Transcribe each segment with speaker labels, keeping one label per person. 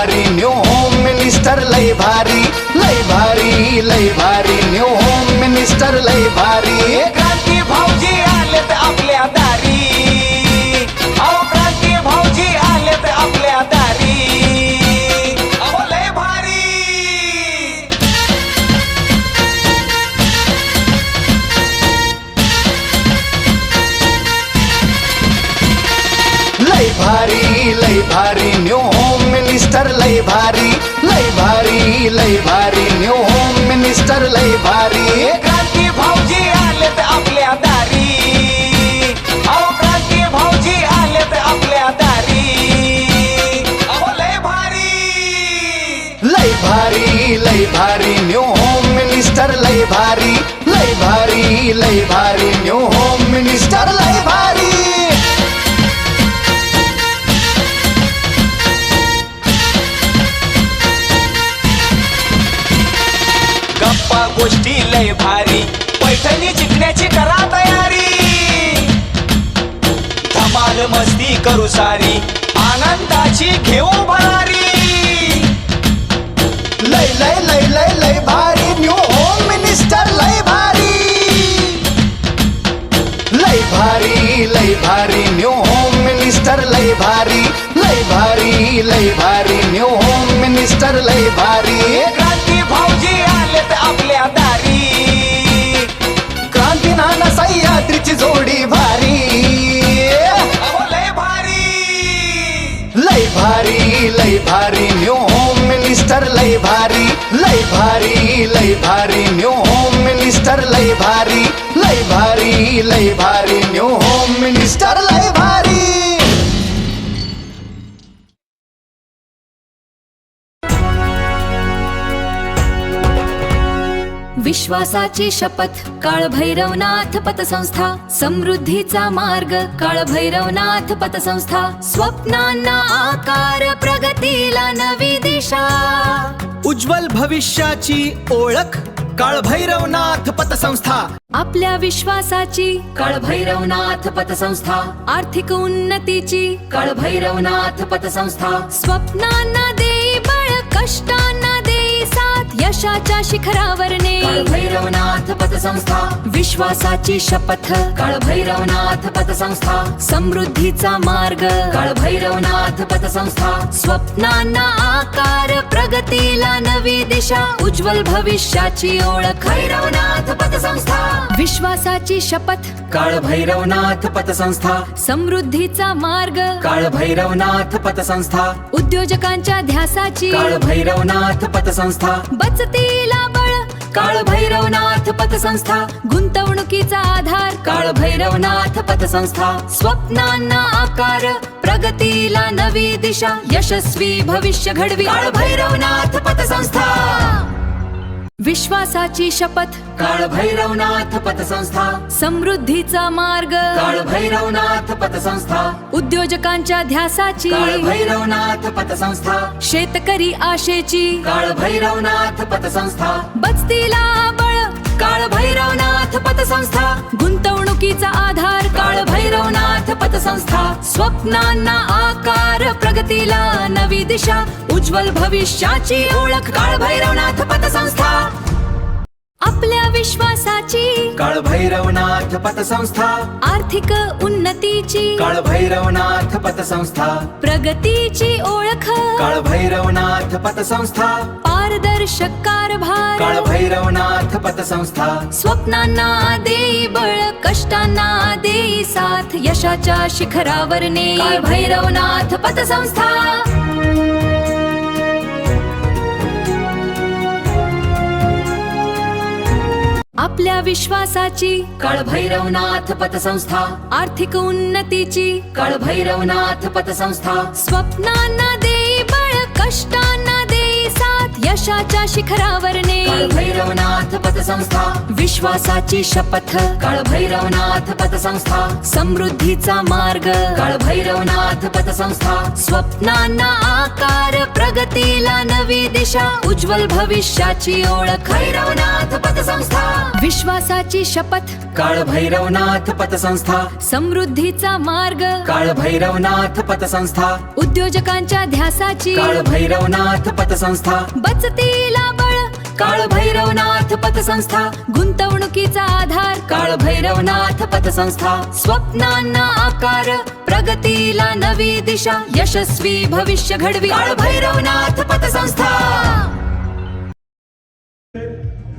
Speaker 1: भारी new home minister लय भारी लय भारी लय भारी न्यू होम मिनिस्टर लय भारी
Speaker 2: क्रांती भाऊजी आलेत आपल्या दारी अहो क्रांती भाऊजी आलेत आपल्या दारी अहो लय भारी
Speaker 1: लय भारी न्यू होम मिनिस्टर लय भारी लय भारी लय भारी न्यू होम मिनिस्टर लय भारी
Speaker 2: क्रांती भाऊजी आलेत आपल्या दारी अहो क्रांती भाऊजी आलेत आपल्या दारी अहो लय भारी
Speaker 1: लय भारी न्यू होम मिनिस्टर लय भारी लय भारी लय भारी न्यू होम मिनिस्टर लय भारी
Speaker 2: गप्पा गोष्टी लय भारी पैठणी जिंकण्याची करा तयारी धमाल मस्ती करू सारी आनंदाची घेऊ भरारी
Speaker 1: लय लय लय लय लय भारी न्यू होम मिनिस्टर लय भारी लय भारी न्यू होम मिनिस्टर लय भारी लय भारी न्यू होम मिनिस्टर लय भारी
Speaker 2: क्रांती भाऊजी आलेत आपल्या दारी
Speaker 1: क्रांती नाना सह्याद्रीची जोडी भारी
Speaker 2: अहो लय
Speaker 1: भारी न्यू होम मिनिस्टर लय भारी लय भारी न्यू होम मिनिस्टर लय भारी लय भारी न्यू होम मिनिस्टर लय भारी
Speaker 3: विश्वासाची शपथ काळभैरवनाथ पतसंस्था समृद्धीचा मार्ग काळभैरवनाथ पतसंस्था स्वप्नांना आकार प्रगतीला नवी दिशा
Speaker 4: उज्ज्वल भविष्याची ओळख काळभैरवनाथ पतसंस्था
Speaker 3: आपल्या विश्वासाची काळभैरवनाथ पतसंस्था आर्थिक उन्नतीची काळभैरवनाथ पतसंस्था स्वप्नांना देई बळ कष्टांना देई साथ यशाच्या शिखरावर ने काळभैरवनाथ पतसंस्था विश्वासाची शपथ काळभैरवनाथ पतसंस्था समृद्धीचा मार्ग काळभैरवनाथ पतसंस्था स्वप्नांना आकार प्रगतीला नवी दिशा उज्ज्वल भविष्याची ओळख भैरवनाथ पतसंस्था विश्वासाची शपथ
Speaker 4: काळभैरवनाथ पतसंस्था
Speaker 3: समृद्धीचा मार्ग
Speaker 4: काळभैरवनाथ पतसंस्था
Speaker 3: उद्योजकांच्या ध्यासाची
Speaker 4: काळभैरवनाथ पतसंस्था
Speaker 3: बचतीला बळ काळभैरवनाथ पतसंस्था गुंतवणुकीचा आधार काळभैरवनाथ पतसंस्था स्वप्नांना आकार प्रगतीला नवी दिशा यशस्वी भविष्य घडवी काळभैरवनाथ पतसंस्था विश्वासाची शपथ
Speaker 4: काळभैरवनाथ पतसंस्था
Speaker 3: समृद्धीचा मार्ग
Speaker 4: काळभैरवनाथ पतसंस्था
Speaker 3: उद्योजकांच्या ध्यासाची
Speaker 4: काळभैरवनाथ पतसंस्था
Speaker 3: शेतकरी आशेची
Speaker 4: काळभैरवनाथ पतसंस्था
Speaker 3: बचतीला बळ काळभैरवनाथ पतसंस्था गुंतवणुकीचा आधार काळभैरवनाथ पतसंस्था स्वप्नांना आकार प्रगतीला नवी दिशा उज्ज्वल भविष्याची ओळख काळभैरवनाथ पतसंस्था आपल्या विश्वासाची
Speaker 4: काळभैरवनाथ पतसंस्था
Speaker 3: आर्थिक उन्नतीची
Speaker 4: काळभैरवनाथ पतसंस्था
Speaker 3: प्रगतीची ओळख
Speaker 4: काळभैरवनाथ पतसंस्था
Speaker 3: पारदर्शक कारभार
Speaker 4: काळभैरवनाथ पतसंस्था
Speaker 3: स्वप्नांना देई बळ कष्टांना देई साथ यशाच्या शिखरावर ने काळभैरवनाथ पतसंस्था आपल्या विश्वासाची काळभैरवनाथ पतसंस्था आर्थिक उन्नतीची काळभैरवनाथ पतसंस्था स्वप्नांना देई बळ कष्टांना देई साथ यशाच्या शिखरावर ने काळभैरवनाथ पतसंस्था विश्वासाची शपथ काळभैरवनाथ पतसंस्था समृद्धीचा मार्ग काळभैरवनाथ पतसंस्था स्वप्नांना आकार प्रगतीला नवी दिशा उज्ज्वल भविष्याची ओळख भैरवनाथ पतसंस्था विश्वासाची शपथ
Speaker 4: काळ भैरवनाथ पतसंस्था
Speaker 3: समृद्धीचा मार्ग
Speaker 4: काळ भैरवनाथ पतसंस्था
Speaker 3: उद्योजकांच्या ध्यासाची
Speaker 4: काळ भैरवनाथ पतसंस्था
Speaker 3: बचतीला बळ
Speaker 4: काळ भैरवनाथ पतसंस्था
Speaker 3: गुंतवणुकीचा आधार
Speaker 4: काळ भैरवनाथ पतसंस्था
Speaker 3: स्वप्नांना आकार प्रगतीला नवी दिशा यशस्वी भविष्य घडवी
Speaker 4: काळ भैरवनाथ पतसंस्था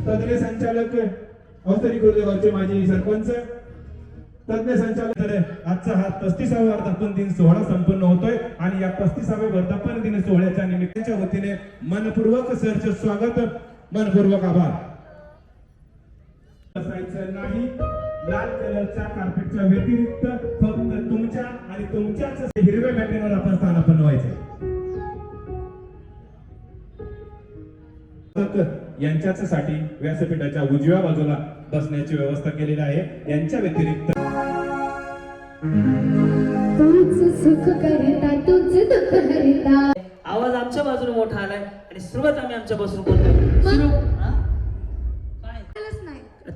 Speaker 5: तज्ञ संचालक अवतरी गुरुदेवाचे माजी सरपंच तज्ञ संचालक आजचा हा 35वा वर्धापन दिन सोहळा संपन्न होतोय आणि या 35व्या वर्धापन दिन सोहळ्याच्या निमित्ताच्या वतीने मनपूर्वक सरचे स्वागत मनपूर्वक आभार बसायचं नाही लाल कलरच्या कार्पेटच्या व्यतिरिक्त फक्त तुमच्या आणि तुमच्याच हिरव्या मॅटीवर आपण स्थानापन्न व्हायचे यांच्यासाठी व्यासपीठाच्या उजव्या बाजूला बसण्याची व्यवस्था केलेली आहे यांच्या व्यतिरिक्त
Speaker 6: तूच सुख करता तूच दुःख हरता
Speaker 7: आवाज आमच्या बाजूने मोठा आलाय आणि सुरुवात आम्ही आमच्या बाजूने करतोय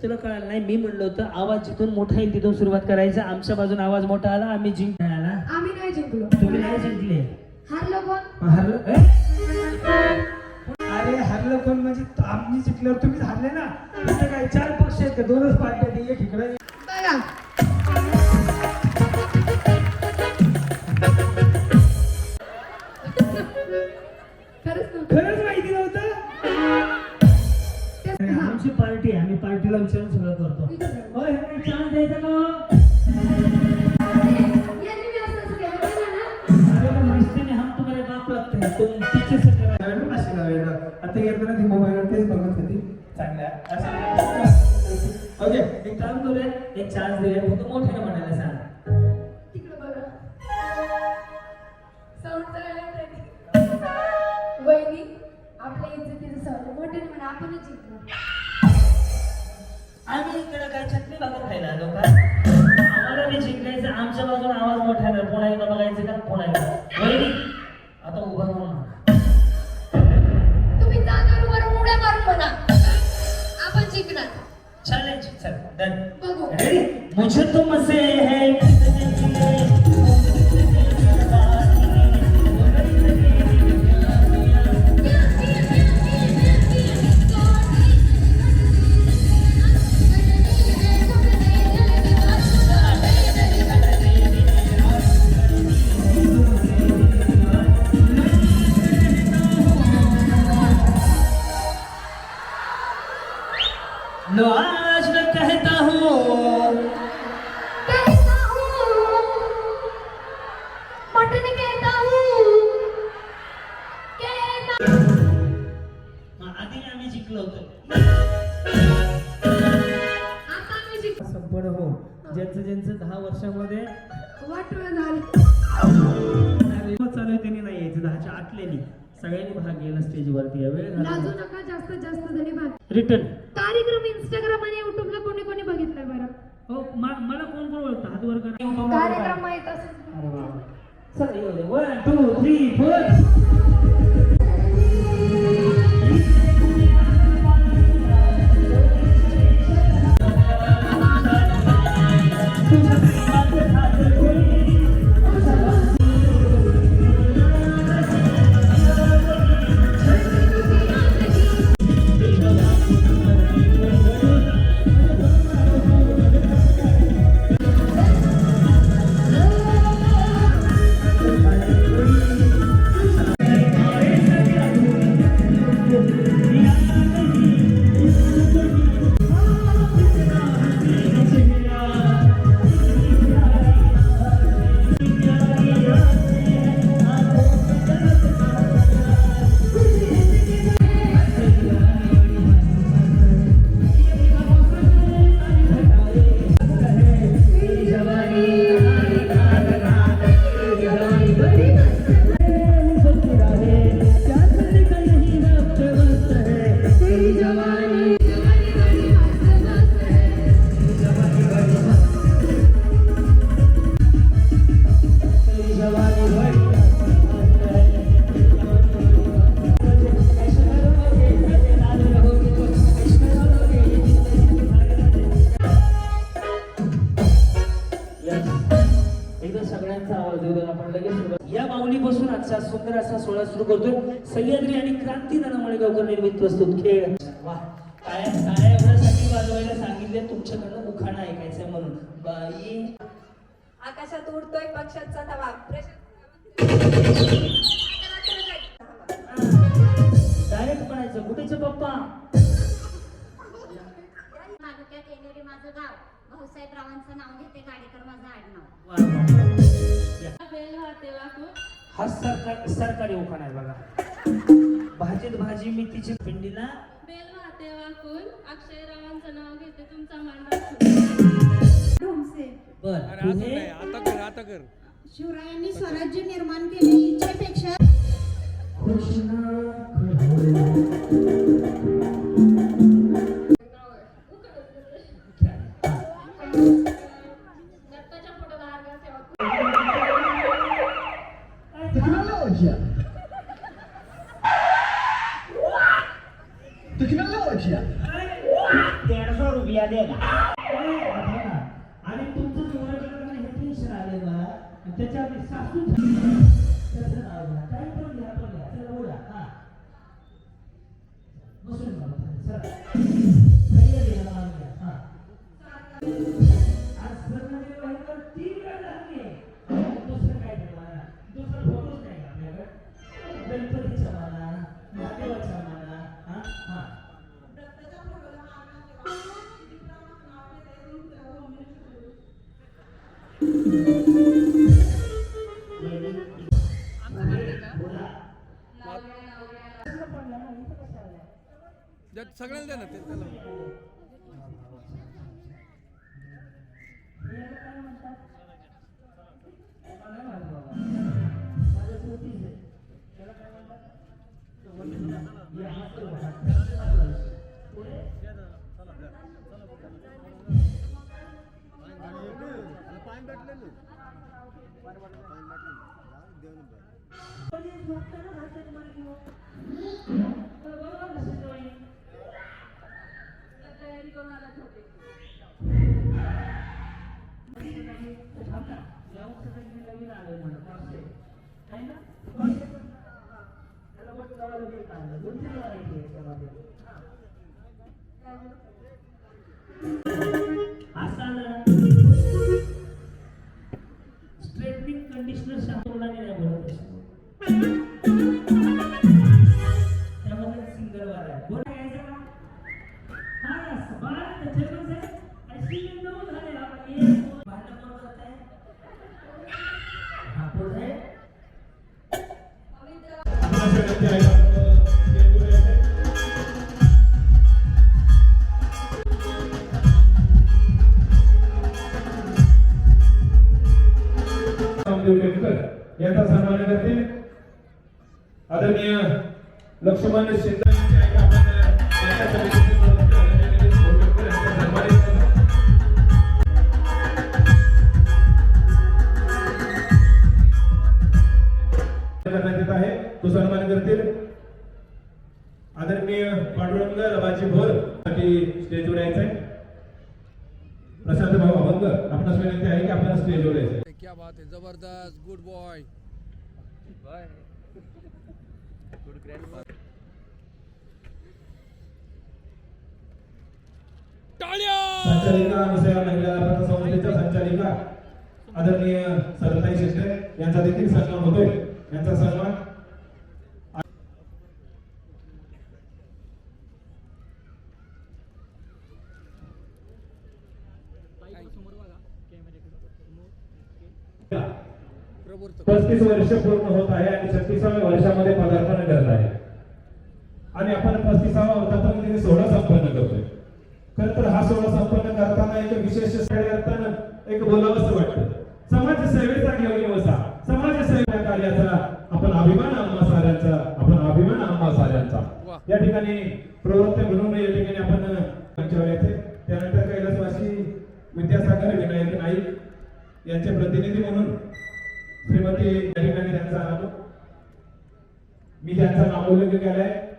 Speaker 7: तुला कळालं नाही मी म्हणलं होतं आवाज जिथून मोठा येईल तिथून सुरुवात करायचं आमच्या बाजूने आवाज मोठा आला आम्ही जिंकणार आला
Speaker 6: आम्ही नाही जिंकलो
Speaker 7: तुम्ही नाही जिंकले
Speaker 6: हारलो कोण
Speaker 7: हरलं अरे हरलं कोण म्हणजे आम्ही जिंकल्यावर तुम्हीच हरले ना इथं काय 4 पक्ष आहेत का 2च पार्ट्या आहेत एक इकडे
Speaker 6: बघा खरंच नव्हतं.
Speaker 7: खरंच माहिती नव्हतं आमची पार्टी आहे आम्ही पार्टीला विचारून सगळं करतो होय चान्स द्यायचा का
Speaker 6: यांनी मी असं केलं बघा ना.
Speaker 7: अरे पण रिश्ते में हम तुम्हारे बाप लगते हैं तुम पीछे से कर रहे हो अशी लावेला आता येताना ती मोबाईलवर तेच बघत होती चांगल्या ओके एक काम करूया एक चान्स देऊया फक्त मोठ्याने म्हणायला सांग
Speaker 6: तिकडं बघा साऊंड चालू वहिनी आपल्या इज्जतीचं साऊंड मोठ्याने म्हणा आपणच जिंकलो
Speaker 7: आम्ही इकडे काय चटणी भाकर खायला आलो का आम्हाला बी जिंकायचं आमच्या बाजूने आवाज मोठा आहे पुन्हा एकदा बघायचं का पुन्हा एकदा वहिनी आता उभा राहून म्हणा
Speaker 6: तुम्ही जागेवर वरून उड्या मारून म्हणा आपण जिंकणार
Speaker 7: चॅलेंज चल डन
Speaker 6: बघू
Speaker 7: रेडी मुझे तुमसे है लो आज मैं कहता हूँ
Speaker 6: मोठ्याने कहता हूँ
Speaker 7: आधी आम्ही जिंकलो होतो
Speaker 6: आता मी जिंकलो
Speaker 7: संपूर्ण हो ज्यांचं ज्यांचं 10 वर्षामध्ये
Speaker 6: वाटलं झालं
Speaker 7: चालू आहे त्यांनी नाही यायचं 10च्या आतलेली सगळ्यांनी भाग घ्यायला स्टेजवरती या वेळ
Speaker 6: लाजू नका जास्तीत जास्त जणी भाग
Speaker 7: रिटर्न
Speaker 6: कार्यक्रम इंस्टाग्राम आणि युट्यूबला कोणी कोणी बघितलाय बरं
Speaker 7: हो मला कोण कोण ओळखतं हात वर करा
Speaker 6: कार्यक्रम माहित असेल
Speaker 7: अरे वा चल येऊ दे 1 2 3 4
Speaker 6: Thank
Speaker 7: असा सुंदर असा सोहळा सुरू करतोय. सह्याद्री आणि क्रांती नाना मळेगावकर निर्मित प्रस्तुत खेळ. वा काय काय एवढ्यासाठी वाजवायला सांगितले तुमच्याकडनं उखाणा ऐकायचंय म्हणून. बाई
Speaker 6: आकाशात उडतोय पक्षांचा तवा
Speaker 7: डायरेक्ट म्हणायचं कुठेचे पप्पा.
Speaker 8: तालुक्यात येणारे माझं गाव भाऊसाहेब रावांचं नाव घेते गाडेकर माझं आडनाव.
Speaker 7: वा, वा, वा. या.
Speaker 6: बेल वाहते वाकून
Speaker 7: हा सरकारी उखाणा आहे बघा. भाजीत भाजी मेथीची पिंडीला
Speaker 6: बेल वाहते वाकून अक्षयरावांचं नाव घेते तुमचा मान राखून.
Speaker 8: ढोमसे
Speaker 7: बर पुढे
Speaker 8: शिवरायांनी स्वराज्य निर्माण केले इच्छेपेक्षा
Speaker 6: दत्ताच्या फोटोला हार घालते वाकून.
Speaker 7: ₹150 दे ना. आणि तुमचं जोराकडे हे टेन्शन आले मला त्याच्या आधी सासू त्याचं नाव घ्या. काही पण घ्या पण घ्या. चला उडा. हा बसून चला सह्या द्या नाव घ्या. हा आज लग्नाचे व्हायचं 3 वेळा झाले. दुसरं काय ठेवा दुसरं फोटोच नाही का आपल्याकडे. गणपतीच्या माना महादेवाच्या माना. हा हा
Speaker 9: सगळ्यांना द्या ना ते त्याला.
Speaker 6: तयारी करून आला होते.
Speaker 7: स्ट्रेटनिंग कंडिशनर शास्त्रज्ञांनी नाही बोलत. त्यामध्ये सिंगल वाला आहे. बोला घ्यायचं का? हा सबाल जेवण आहे. अशी नऊ झाले आपण एक भांडण कोण करत आहे? हा पुढे
Speaker 5: याचा सन्मान करते आदरणीय लक्ष्मण शिंदे यांचे आपण यांच्या समितीचे करण्यात येत आहे. तो सन्मान करतील आदरणीय पांडुरंग रवाजी भोर साठी स्टेजवर यायचंय. प्रशांत भाऊ अभंग आपणास विनंती आहे की आपण स्टेजवर यायचंय.
Speaker 9: क्या बात है, जबरदस्त, गुड बॉय. Good grand. टाळ्या.
Speaker 5: संचालिका अनुसया महिला पतसंस्थेच्या संचालिका आदरणीय सरताई शिंदे यांचा देखील सन्मान होतोय. यांचा सन्मान
Speaker 9: प्रवृत्त
Speaker 5: 35 वर्ष पूर्ण होत आहे आणि 36व्या वर्षामध्ये पदार्पण करत आहे आणि आपण 35वा वर्धापन सोहळा संपन्न करतोय. खरं तर हा सोहळा संपन्न करताना एक विशेष करताना एक बोलावंसं वाटतं. समाज सेवेचा घेऊन वसा समाज सेवा कार्याचा आपण अभिमान आम्हा साऱ्यांचा या ठिकाणी प्रवृत्त म्हणून या ठिकाणी आपण मंचावर येते. त्यानंतर कैलासवासी विद्यासागर विनायक नाईक यांचे प्रतिनिधी म्हणून श्रीमती या ठिकाणी त्यांचा मी त्यांचा नामोल्लेख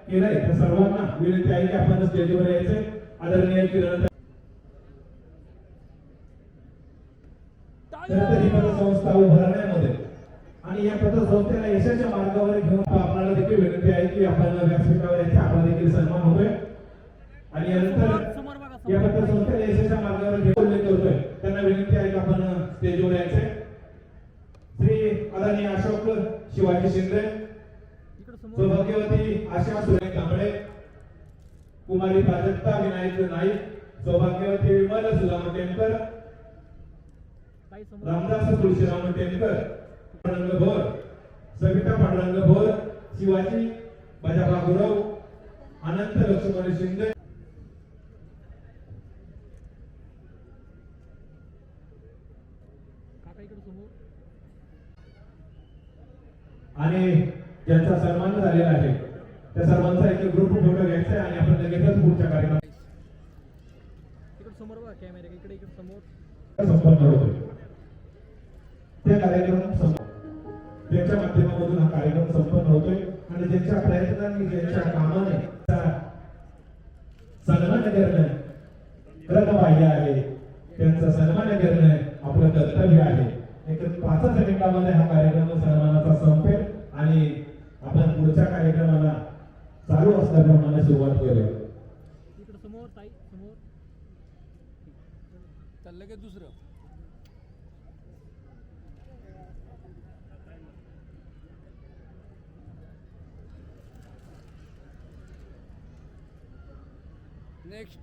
Speaker 5: केलाय तर सर्वांना विनंती आहे की आपण स्टेजवर यायचे. आदरणीय किरण संस्था उभारण्यामध्ये आणि आणि या पतसंस्थेला यशाच्या मार्गावर घेऊन आपल्याला देखील विनंती आहे की आपण व्यासपीठावर यायचे, आपला देखील सन्मान होतोय आणि यानंतर या पतसंस्थेला यशाच्या मार्गावर घेऊन उल्लेख करतोय त्यांना विनंती आहे की आपण स्टेजवर यायचे. श्री आदरणीय अशोक शिवाजी शिंदे, सौभाग्यवती आशा सुरेश कांबळे, कुमारी प्राजक्ता विनायक नाईक, सौभाग्यवती विमल सुदाम टेमकर, रामदास तुळशीराम टेमकर, पांडुरंग भोर, सविता पांडुरंग भोर, शिवाजी बजाबा गुरव, अनंत लक्ष्मण शिंदे, आणि ज्यांचा सन्मान झालेला आहे त्या सर्वांचा एक ग्रुप फोटो घ्यायचा आहे आणि आपण लगेचच पुढच्या कार्यक्रमात
Speaker 9: समोर बघा कॅमेरा इकडे समोर
Speaker 5: संपन्न होतोय. त्या कार्यक्रम त्यांच्या माध्यमामधून हा कार्यक्रम संपन्न होतोय आणि ज्यांच्या प्रयत्नांनी ज्यांच्या कामाने सन्मान करणं कर्तव्य आहे, त्यांचा सन्मान करणं आपलं कर्तव्य आहे. एक 5 मिनिटांमध्ये हा कार्यक्रम सन्मानाचा संपेल आणि आपण पुढच्या कार्यक्रमाला चालू असल्याप्रमाणे सुरुवात करूया.
Speaker 9: इकडे समोर ताई समोर चाललं की दुसरं नेक्स्ट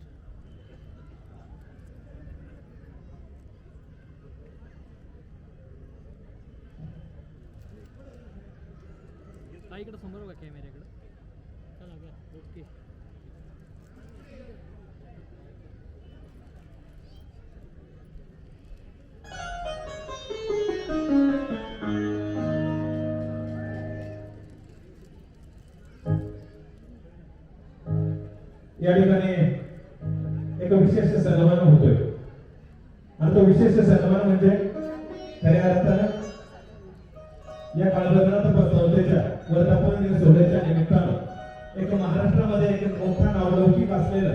Speaker 9: ताईकडे समोर बघा कॅमेऱ्याकडे चला बघा ओके
Speaker 5: या ठिकाणी एक विशेष सन्मान होतोय आणि तो विशेष सन्मान म्हणजे खऱ्या अर्थानं या काळभैरवनाथ संस्थेच्या वर्धापन दिन सोहळ्याच्या निमित्तानं एक महाराष्ट्रामध्ये एक मोठा नावलौकिक असलेलं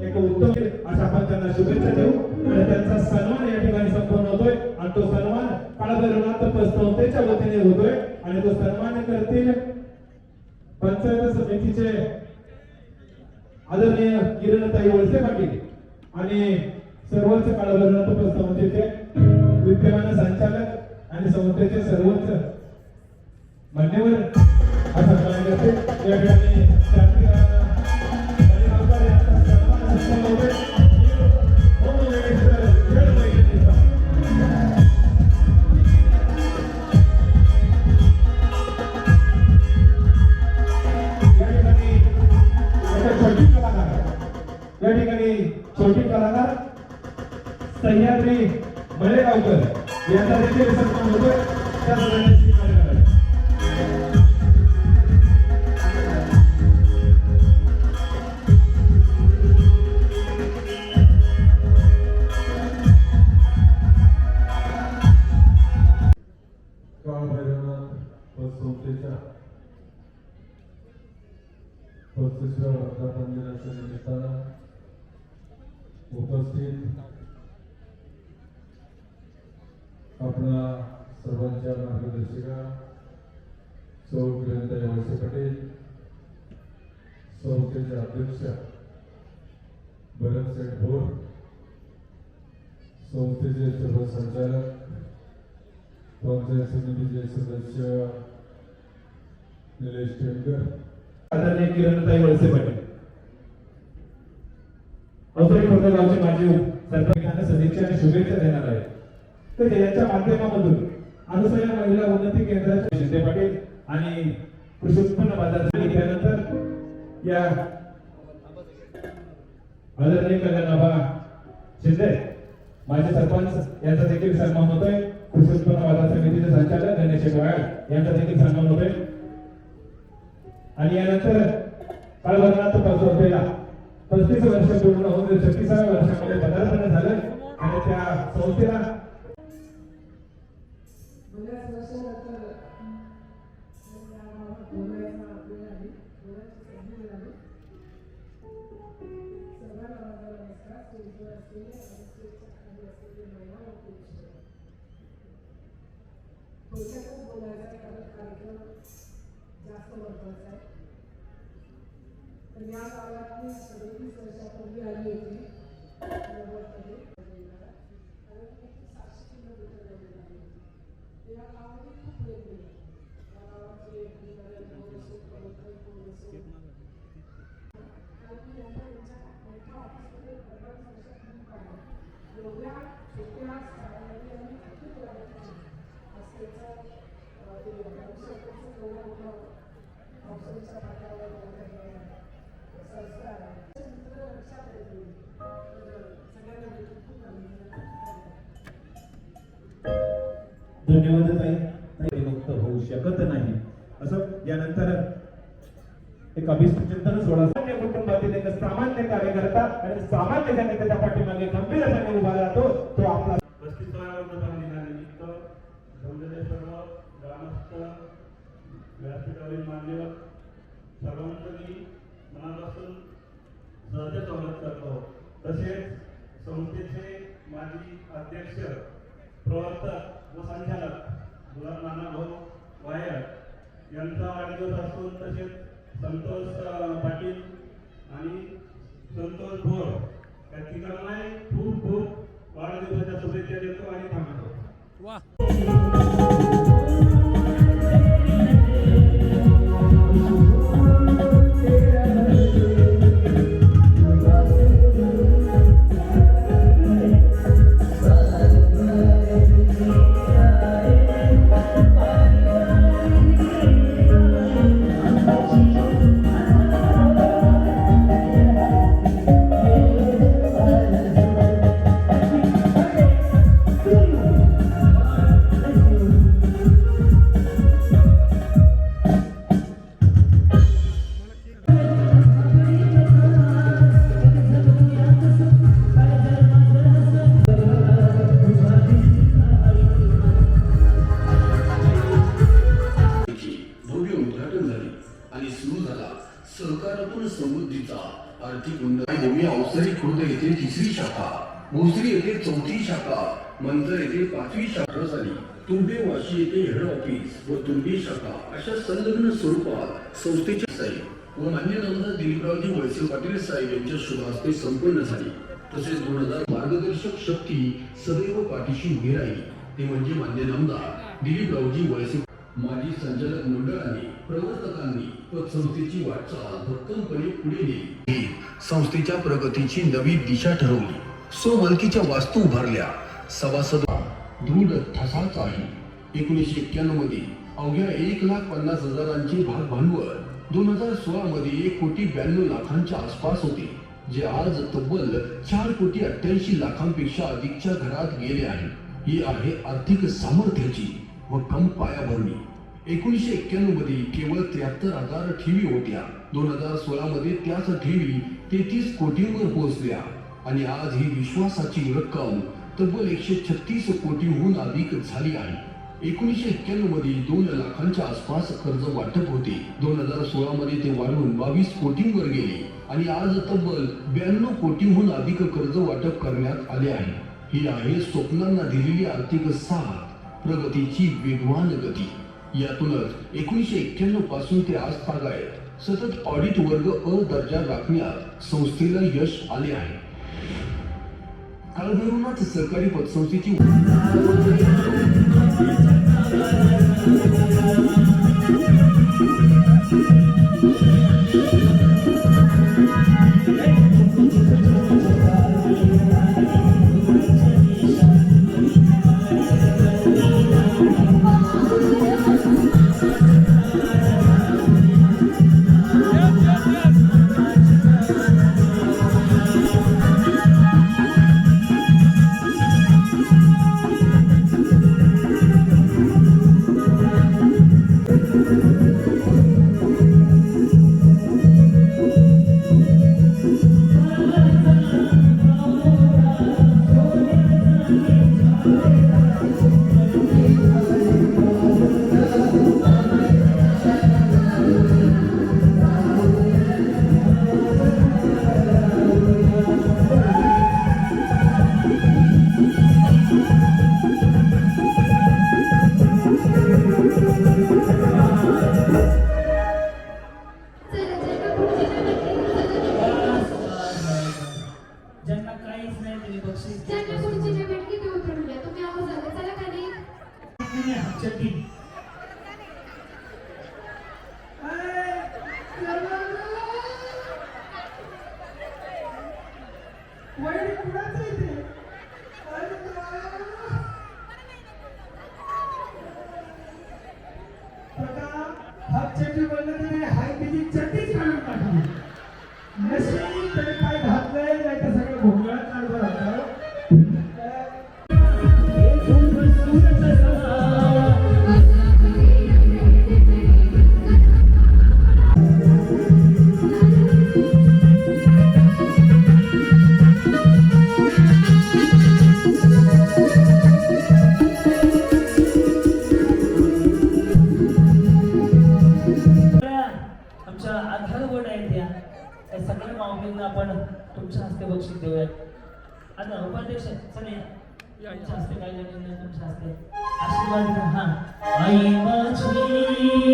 Speaker 5: एक उत्तम अशा आपण त्यांना शुभेच्छा देऊ आणि त्यांचा सन्मान या ठिकाणी संपन्न होतोय आणि तो सन्मान काळभैरवनाथ संस्थेच्या वतीने होतोय आणि तो सन्मान करतील पंचायत समितीचे आदरणीय किरणताई वळसे पाटील आणि सर्वच काळभैरवनाथ संस्थेचे विद्यमान संचालक आणि संस्थेचे सर्वच मान्यवर असा सन्मान करते. या ठिकाणी शांतिराम परिवार यांचा सन्मान संपन्न होतोय. ओम वेंकटेश्वर जय वैजनाथ. या ठिकाणी छोटी कलाकार सह्याद्री मळेगावकर यांचा देखील सन्मान होतोय. त्या सर्वांनी स्वीकार करावे.
Speaker 10: काळभैरवनाथ संस्थेच्या 35व्या वर्धापन दिनाच्या निमित्तानं उपस्थित आपल्या सर्वांच्या मार्गदर्शिका सौ किरणताई वळसे पाटील, संस्थेचे अध्यक्ष भरत सेठ भोर, संस्थेचे सर्व संचालक, पंचायत समितीचे सदस्य निलेश टेमकर,
Speaker 5: आदरणीय किरणताई वळसे पाटील, औसरी गावचे माजी सरपंचांना सदिच्छा आणि शुभेच्छा देणार आहे. तर यांच्या माध्यमामधून अनुसूया महिला उन्नती केंद्राचे शिंदे पाटील आणि कृषी उत्पन्न बाजार समिती त्यानंतर या आदरणीय कल्याणाबा शिंदे माजी सरपंच यांचा देखील सन्मान होतोय. कृषी उत्पन्न बाजार समितीचे संचालक गणेश गोयाळ यांचा देखील सन्मान होतोय. आणि यानंतर काळभैरवनाथ संस्थेला 35 वर्ष पूर्ण होऊन 36व्या वर्षामध्ये पदार्पण झालं आणि त्या संस्थेला
Speaker 11: थोडक्यातच
Speaker 7: बोलायचा कार्यक्रम जास्त महत्वाचा आहे. तर या गावात मी 37 वर्षापूर्वी आली होती 90मध्ये आणि 700 किलोमीटर गेलेली आहे. या गावामध्ये खूप प्रेम आहे. या गावाचे एवढ्या छोट्या शाळेमध्ये आम्ही किती प्रगती असल्याचं ते भविष्याचं एवढं मोठं पावसाळ्याच्या पात्रावर संस्कार चित्र लक्षात येते. सगळ्यांना भेटून खूप
Speaker 5: धन्यवाद ताई. मुक्त होऊ शकत नाही असं यानंतर एक अभिचिंतन सोहळा सामान्य कुटुंबातील एक सामान्य कार्यकर्ता आणि सामान्य जनतेच्या पाठीमागे गंभीरपणे उभा राहतो तो आपला
Speaker 10: 35व्या वर्धापन दिनानिमित्त जमलेले सर्व ग्रामस्थ व्यासपीठावरील मान्यवर सर्वांचं मी मनापासून सहर्ष स्वागत करतो. तसेच संस्थेचे माजी अध्यक्ष प्रवर्तक व संचालक गुलाब नानाभाऊ वायर यांचा वाढदिवस असून तसेच संतोष पाटील आणि संतोष भोर या तिघांनाही खूप खूप वाढदिवसाच्या शुभेच्छा देतो आणि थांबतो.
Speaker 9: वा
Speaker 11: सहकारातून समृद्धीचा आर्थिक उन्नती. अवसरी खुर्द येथे 3री शाखा, भोसरी येथे 4थी शाखा, मंजर येथे 5वी शाखा झाली. तुंबे वाशी येथे हेड ऑफिस व तुंबे शाखा अशा संलग्न स्वरूपात संस्थेची साहेब व मान्य नामदार दिलीपरावजी वळसे पाटील साहेब यांच्या शुभ हस्ते संपन्न झाली. तसेच 2000 मार्गदर्शक शक्ती सदैव पाठीशी उभी राहिली ते म्हणजे मान्य नामदार दिलीपरावजी वळसे. माजी संचालक मंडळाने प्रवर्तकांनी पतसंस्थेची वाटचाल भक्कमपणे पुढे नेली. संस्थेच्या प्रगतीची नवी दिशा ठरवली. स्वमालकीच्या वास्तू उभारल्या. सभासद दृढ ठसाच आहे. 1991 मध्ये अवघ्या 1,50,000चे भाग भांडवल 2016 मध्ये 1,92,00,000च्या आसपास होते, जे आज तब्बल 4,88,00,000पेक्षा अधिकच्या घरात गेले आहे. ही आहे आर्थिक सामर्थ्याची भक्कम पायाभरणी. 1991 मध्ये केवळ 73,000 ठेवी होत्या. 2016 मध्ये त्याच ठेवी 33 कोटींवर पोहोचल्या आणि आज ही विश्वासाची रक्कम तब्बल 136 कोटींहून अधिक झाली आहे. 1991 मध्ये 2 लाखांच्या आसपास कर्ज वाटप होते. 2016 मध्ये ते वाढून 22 कोटींवर गेले आणि आज तब्बल 92 कोटींहून अधिक कर्ज वाटप करण्यात आले आहे. ही आहे स्वप्नांना दिलेली आर्थिक साथ, प्रगतीची वेगवान गती. यातूनच 1991 पासून ते आज तागायत सतत ऑडिट वर्ग अ दर्जा राखण्यात संस्थेला यश आले आहे. काळभैरवनाथ सहकारी पतसंस्थेची
Speaker 7: ज्यांना काहीच नाही तुम्ही बक्षीस देत
Speaker 6: त्यांना पुढची पेमेंट किती उतरवली आहे? तुम्ही अगोदर झालं चला का नाही?
Speaker 7: नाही, चड्डी. वडील कुणाचं आहे ते? अरे देवा. प्रका, हात चड्डी बोललं तरी हाय तिची चड्डीच काढून टाकली. नशीब तरी काय घातलंय नाही तर सगळं भोंगळात काढलं होतं. आमच्या आधारवड आहेत त्या सगळ्या माऊलींना आपण तुमच्या हस्ते बक्षीस देऊयात. आता उपाध्यक्ष चला या. तुमच्या हस्ते काय देणार तुमच्या हस्ते आशीर्वाद घ्या. हा आई माझी माझं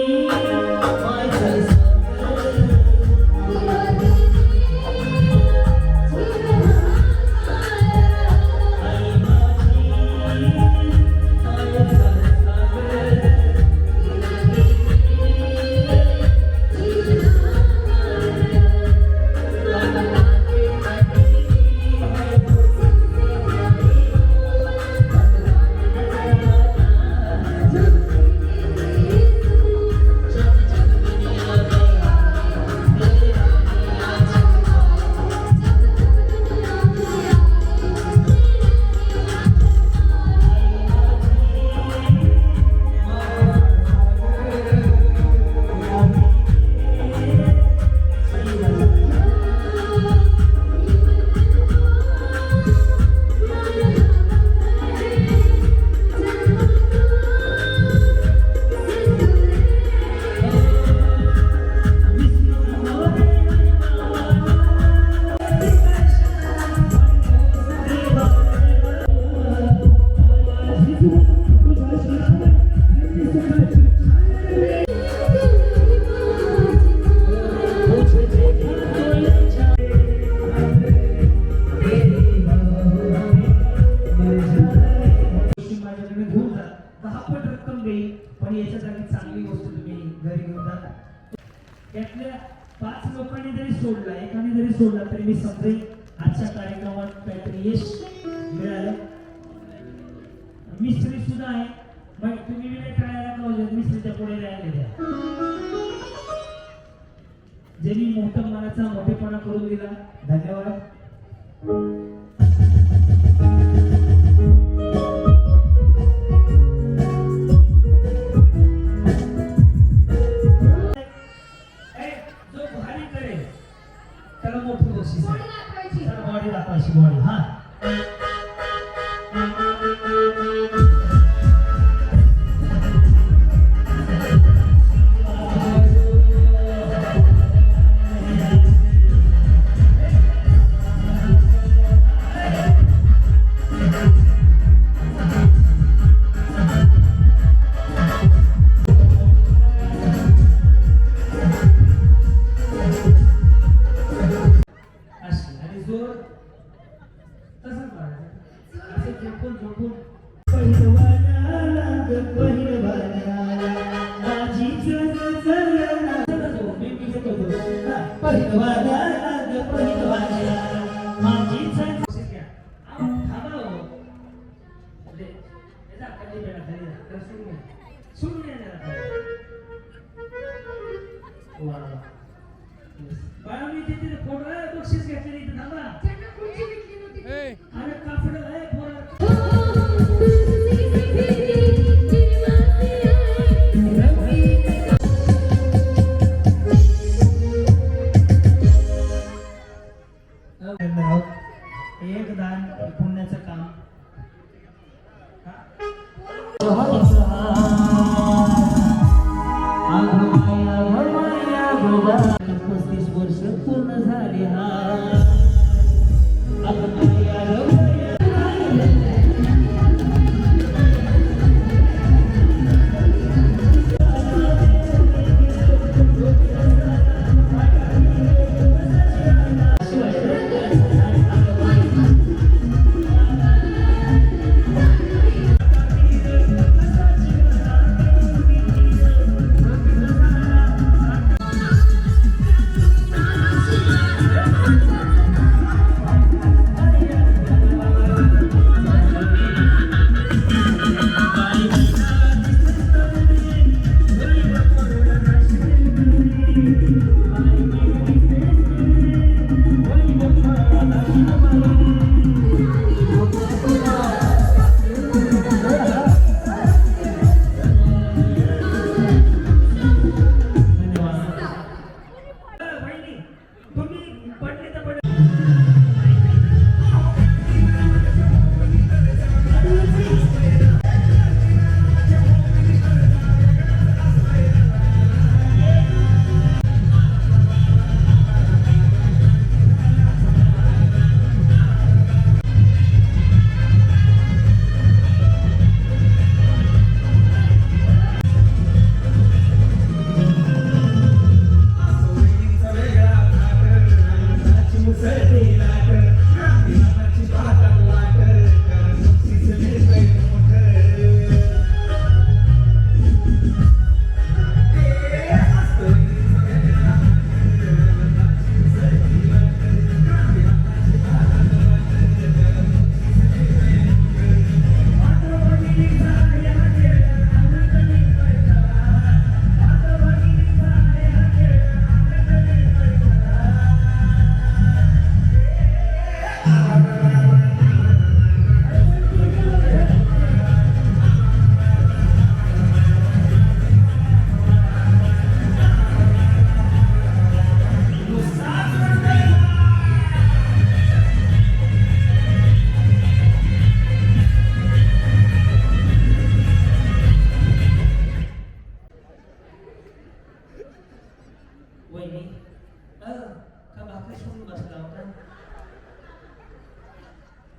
Speaker 7: पण याच्या जागी चांगली वस्तू तुम्ही घरी घेऊन जा. त्यातल्या 5 लोकांनी जरी सोडला एकाने जरी सोडला तरी मी समजेल आजच्या कार्यक्रमात काहीतरी यश मिळालं. मिस्त्री सुद्धा आहे मग तुम्ही वेळ टाळायला पाहिजे. मिस्त्रीच्या पुढे राहायला द्या. ज्यांनी मोठं मनाचा मोठेपणा करून दिला धन्यवाद. त्याला मोठं बक्षीस आहे. बॉडी दाखवायची बॉडी. हा बक्षीस घेतले अरे कापड एक दान पुण्याचं काम. पूर्ण झाली हा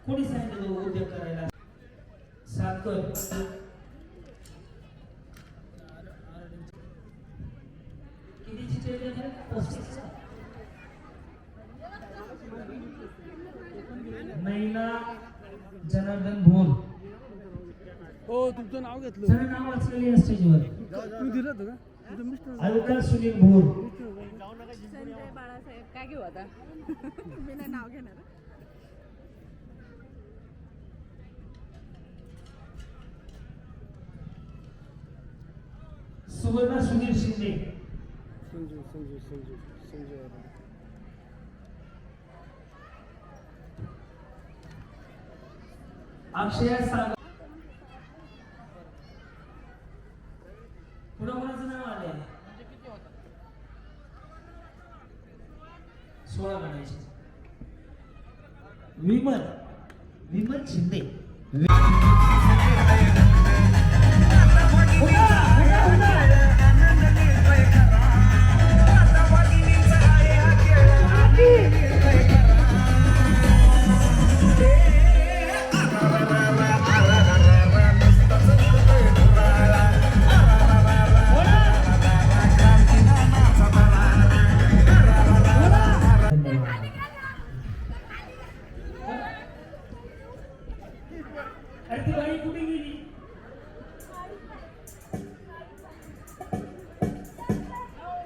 Speaker 7: कोणी सांगितलं उद्योग करायला? साखर कितीची ट्रेन आहे? 35. नैना जनार्दन भोर.
Speaker 9: हो तुमचं नाव घेतलं.
Speaker 7: जरा नाव वाचलेली आहे स्टेजवर.
Speaker 9: तू दिलं होतं का? तुझं मिस्टर
Speaker 7: अलका सुनील भोर.
Speaker 6: संजय बाळासाहेब काय घेऊ आता मी नाही नाव घेणार.
Speaker 7: सुवर्णा सुनील शिंदे.
Speaker 9: संजय
Speaker 7: अक्षया सागर. पुढं कोणाचं नाव आलंय? 16 गाण्याचे. विमल शिंदे. अरे ती बाई कुठे गेली?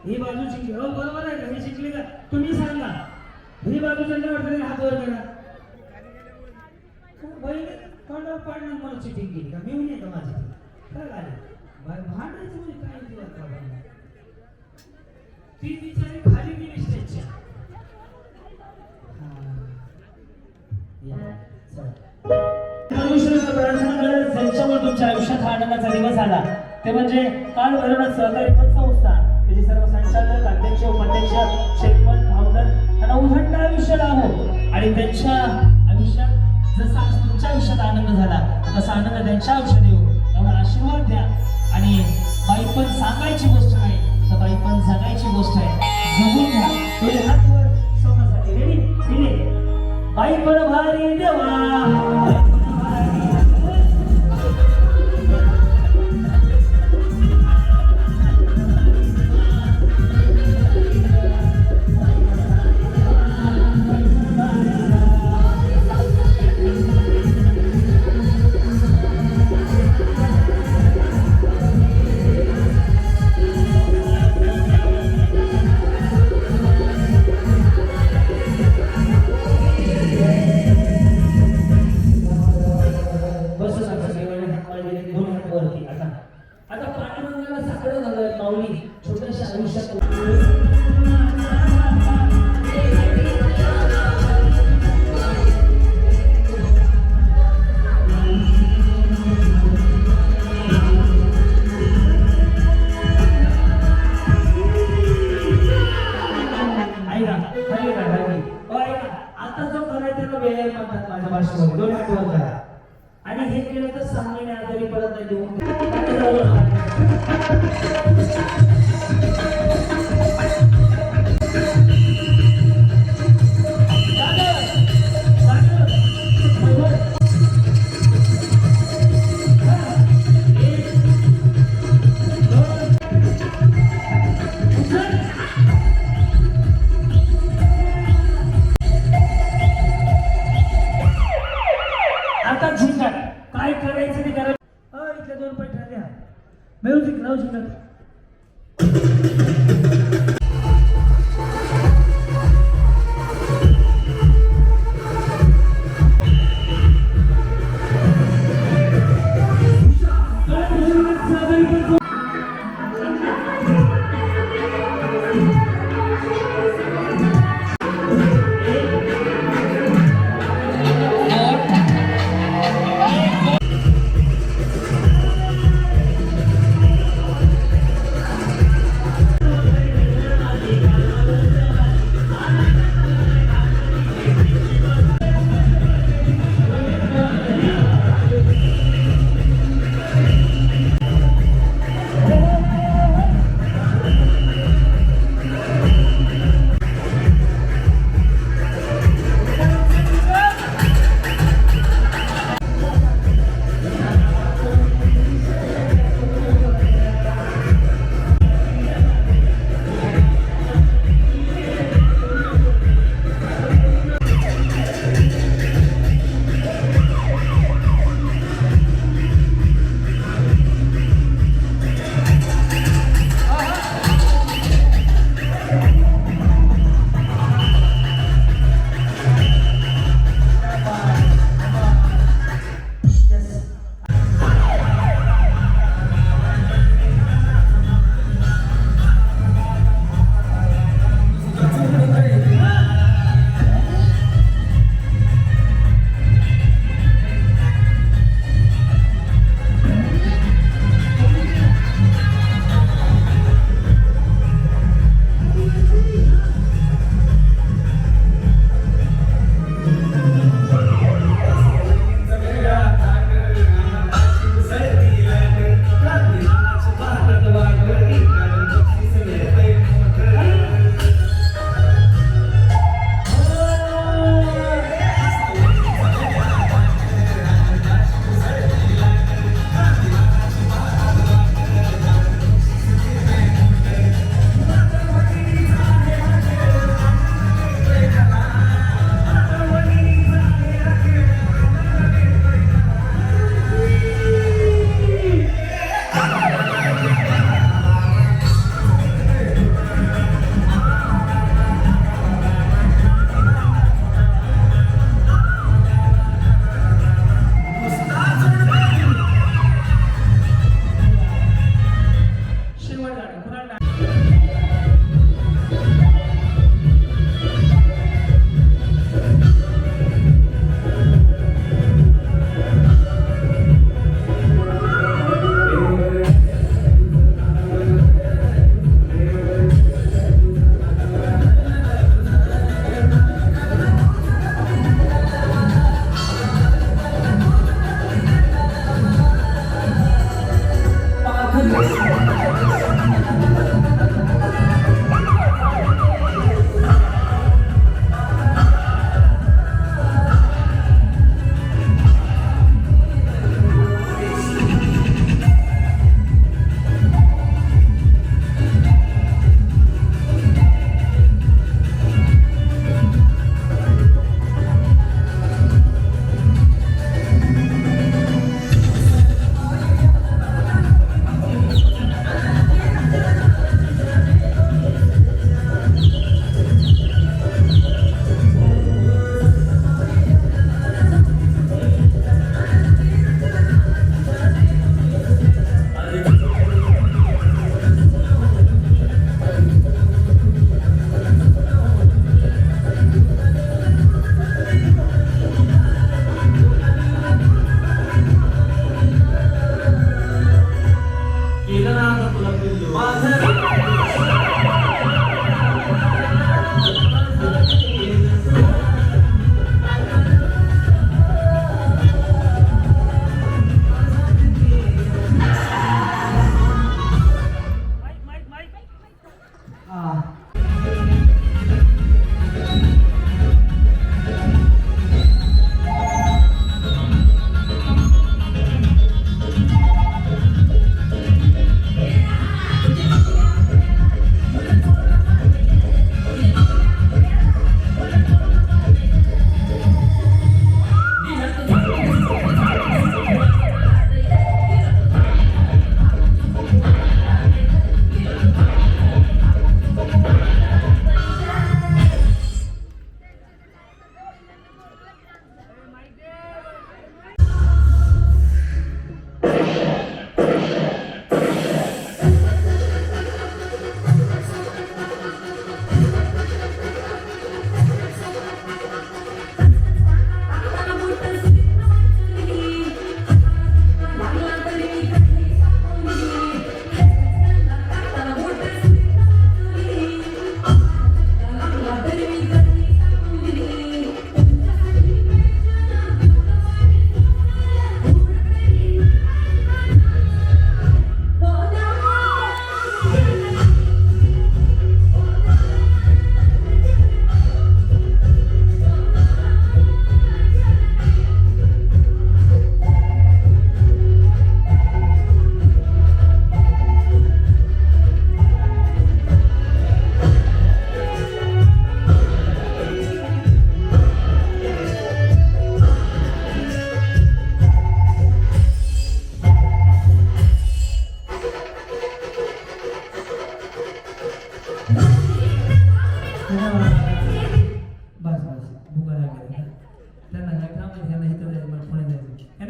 Speaker 7: ही बाजू शिकली. हो बरोबर आहे का? ही शिकली का? तुम्ही सांगा. ही बाजू त्यांना वाटतं हात वर करा. बाई तोंडावर पाडणार मला चिटिंग केली का? मी नाही का माझी काय झालं? भांडायचं म्हणजे काय ती वाटतं? ती बिचारी खाली गेली स्टेजच्या. ज्यांच्यामुळे तुमच्या आयुष्यात हा आनंदाचा दिवस आला ते म्हणजे काल भैरवनाथ सहकारी पतसंस्था त्याचे सर्व संचालक, अध्यक्ष, उपाध्यक्ष, चेअरमन, फाउंडर यांना उदंड आयुष्य लाभो आणि त्यांच्या आयुष्यात जसा आज तुमच्या आयुष्यात आनंद झाला तसा आनंद त्यांच्या आयुष्यात येऊ एवढा आशीर्वाद द्या. आणि बाईपण सांगायची गोष्ट नाही तर बाईपण जगायची गोष्ट आहे. जगून घ्या. तुझे हात वर सोन्यासाठी रेडी दिले. बाईपण भारी देवा. आता पांडुरंगाला साकडं झालं माऊली छोट्याशा आयुष्यात. आता जो करायचा त्याला वेळ म्हणतात माझ्या भाषेमध्ये. 2 हात वर करा. आणि हे केलं तर 6 महिने आजारी पडत नाही. देऊन आता झिंगाट काय करायचं ते करा. इथल्या 2 पैठण्या द्या. म्युझिक लाव झिंगाट.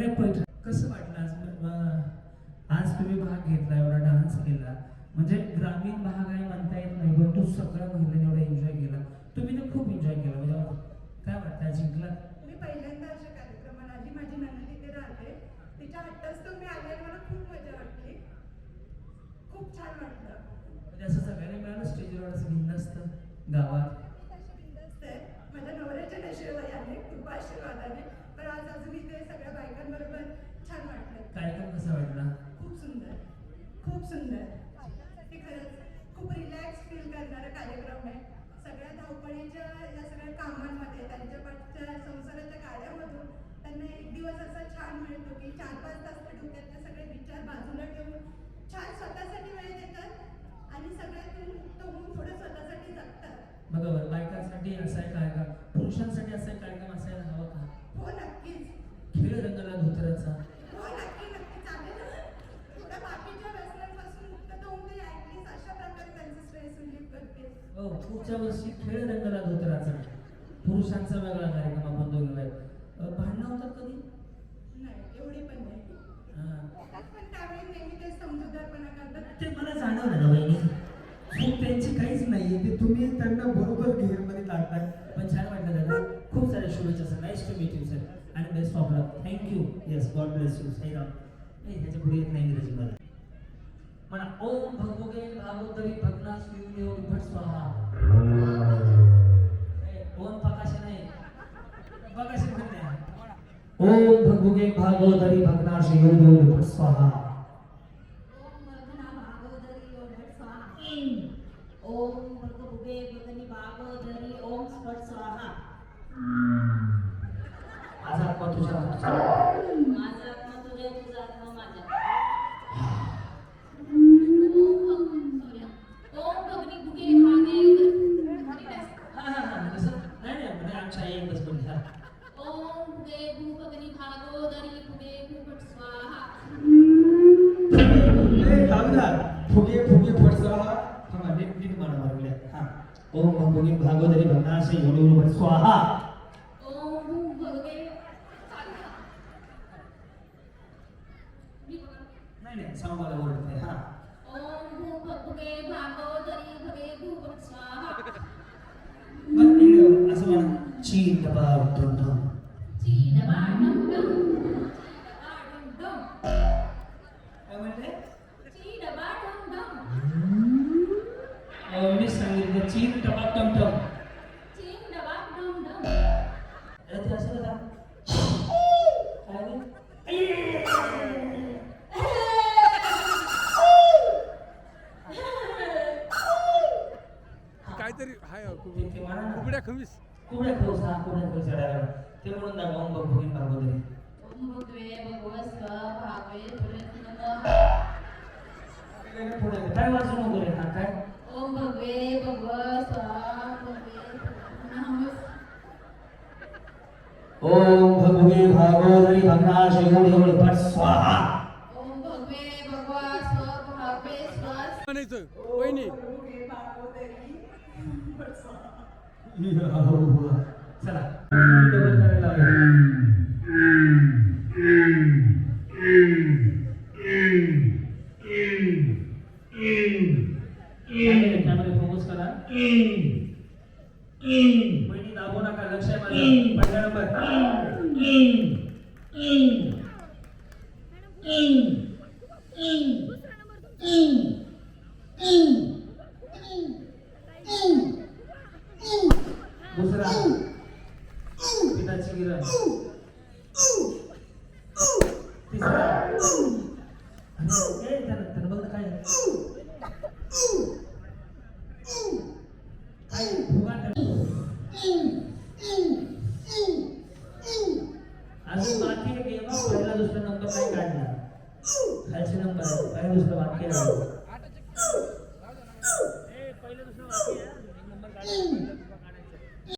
Speaker 7: नाही पैठण. कसं वाटलं आज आज तुम्ही भाग घेतला, एवढा डान्स केला, म्हणजे ग्रामीण भाग आहे म्हणता येत नाही, पण तू सगळ्या महिलांनी एवढा एन्जॉय केला. तुम्ही तर खूप एन्जॉय केला, म्हणजे काय वाटतं जिंकला?
Speaker 6: मी पहिल्यांदा अशा कार्यक्रमाला आली. माझी नणंद तिथे राहते, तिच्या हट्टास्तव मी आले आणि मला खूप मजा वाटली, खूप छान वाटलं.
Speaker 7: म्हणजे असं सगळ्यांनी मिळालं स्टेजवर असं बिंदास्त गावात?
Speaker 6: अशी बिनधास्त आहे, माझ्या नवऱ्याच्या नशिबाने कृपा आशीर्वादाने. पण आज अजून इथे सगळ्या बायकांबरोबर छान वाटलं.
Speaker 7: कार्यक्रम कसा वाटला?
Speaker 6: खूप सुंदर, खूप सुंदर. ते खरंच खूप रिलॅक्स फील करणारा कार्यक्रम आहे. सगळ्या धावपळीच्या या सगळ्या कामांमध्ये त्यांच्या पाठच्या संसाराच्या गाड्यामधून त्यांना एक दिवस असा छान मिळतो की 4-5 तास ते डोक्यातले सगळे विचार बाजूला ठेवून छान स्वतःसाठी वेळ देतात आणि सगळ्यातून मुक्त होऊन थोडं स्वतःसाठी जगतात.
Speaker 7: बघा बरं, बायकांसाठी असा एक कार्यक्रम, पुरुषांसाठी असा एक कार्यक्रम असायला हवा का?
Speaker 6: हो नक्कीच,
Speaker 7: खेळ रंगाला धोतराचा.
Speaker 6: हो नक्की नक्की चालेल ना. थोड्या बाकीच्या व्यसनांपासून मुक्त होऊन ते ॲटलीस्ट अशा प्रकारे त्यांचं स्ट्रेस रिलीफ करते.
Speaker 7: हो, पुढच्या वर्षी खेळ रंगाला धोतराचा पुरुषांचा वेगळा कार्यक्रम आपण दोघे भांडणं होतात कधी?
Speaker 6: नाही, एवढी पण नाही.
Speaker 7: हा.
Speaker 6: पण त्यावेळी नेहमी ते समजूतदारपणा करतात.
Speaker 7: ते मला जाणवलं ना वहिनी, चूक त्यांची काहीच नाहीये, ते तुम्ही त्यांना बरोबर घेरमध्ये लागताय. पण छान वाटलं दादा, खूप साऱ्या शुभेच्छा sir. Nice to meet you sir आणि best of luck. Thank you. Yes, god bless you. Sairam. ह्याच्या पुढे येत नाही इंग्रजी मला. म्हणा ओम भगवगे भागवतरी भगनाश विष्णू भट स्वाहा. ओम प्रकाश नाही, प्रकाश म्हणते. ओम भगवगे भागवतरी भगनाश विष्णू भट स्वाहा.
Speaker 8: ओम भगभुगे भगनी भागोदरी ओम स्फट स्वाहा.
Speaker 7: माझा आत्मा तुझ्या
Speaker 8: माझा आत्मा तुझ्या, तुझा आत्मा माझ्या. ओम भगनी भुगे भागे.
Speaker 7: हा कसं नाही म्हणजे आमच्या आई एकच बोलली. हा
Speaker 8: ओम भुगे भू भगनी भागोदरी भुगे भूपट स्वाहा.
Speaker 7: फुगे फुगे फट स्वाहा. थांबा, नीट म्हणा मारले. हा ओम भगवगे भागवतरी भगनाश विष्णू भट स्वाहा.
Speaker 8: ओम भू भगवे
Speaker 7: नाही सांग मला ओळखते. हा
Speaker 8: ओम भू भगवे भागोदरी भगे भूपट स्वाहा.
Speaker 7: असं म्हणा. चीन डबा डम डम.
Speaker 8: ची डबा डम डम. डबा डम डम.
Speaker 7: काय म्हणते?
Speaker 8: ची डबा डम डम.
Speaker 7: मी सांगितलं चीन डबा डम डम.
Speaker 8: चीन डबा डम डम.
Speaker 7: ते असं का? काय रे?
Speaker 9: काहीतरी हाय
Speaker 7: कुबड्या
Speaker 9: खवीस
Speaker 7: कुबड्या खवस. हा कुबड्या खवस चढायला ते म्हणून दाखवा ओम भगवगे भागवतरी.
Speaker 8: ओम भगवे भगवस्व भावे नमः.
Speaker 7: पुढे काय वाचू नको रे. हा काय?
Speaker 8: ओम भगवे भगवस्व भगवे नमः.
Speaker 7: ओम भगवगे भागवतरी भगनाश विष्णू भट स्वाहा.
Speaker 8: ओम भगवे भगवस्व भावे स्वास.
Speaker 9: म्हणायचं वहिनी.
Speaker 7: चला डबल करायला कॅमेरे फोकस करा. बहिणी दाबू नका, लक्ष आहे माझं. पहिला नंबर. दुसरा पिताची गिरण. तिसरा त्यानं बघ काय अजून बाकी एक गेम. पहिला दुसरा नंबर काय काढला? खालचे नंबर पहिला दुसरा वाक्य. पहिला दुसरा वाक्य